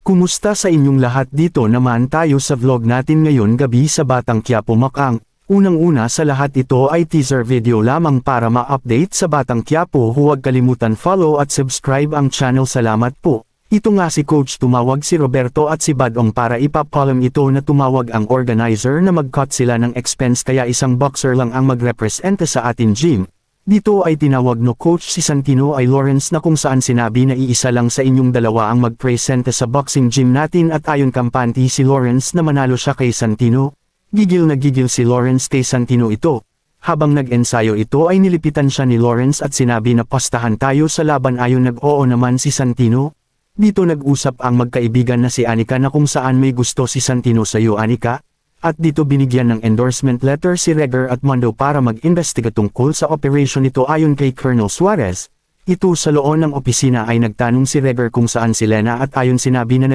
Kumusta sa inyong lahat? Dito naman tayo sa vlog natin ngayon gabi sa Batang Quiapo Macang. Unang-una sa lahat ito ay teaser video lamang para ma-update sa Batang Quiapo. Huwag kalimutan follow at subscribe ang channel. Salamat po. Ito nga si Coach tumawag si Roberto at si Badong para ipapalam ito na tumawag ang organizer na mag-cut sila ng expense kaya isang boxer lang ang magrepresenta sa atin gym. Dito ay tinawag no Coach si Santino ay Lawrence na kung saan sinabi na iisa lang sa inyong dalawa ang mag-presenta sa boxing gym natin at ayon kampante si Lawrence na manalo siya kay Santino. Gigil na gigil si Lawrence kay Santino ito. Habang nag-ensayo ito ay nilipitan siya ni Lawrence at sinabi na pastahan tayo sa laban ayon nag-oo naman si Santino. Dito nag-usap ang magkaibigan na si Anika na kung saan may gusto si Santino sa iyo Anika. At dito binigyan ng endorsement letter si Regger at Mondo para mag-imbestiga tungkol sa operation nito ayon kay Colonel Suarez. Ito sa loob ng opisina ay nagtanong si Regger kung saan si Lena at ayon sinabi na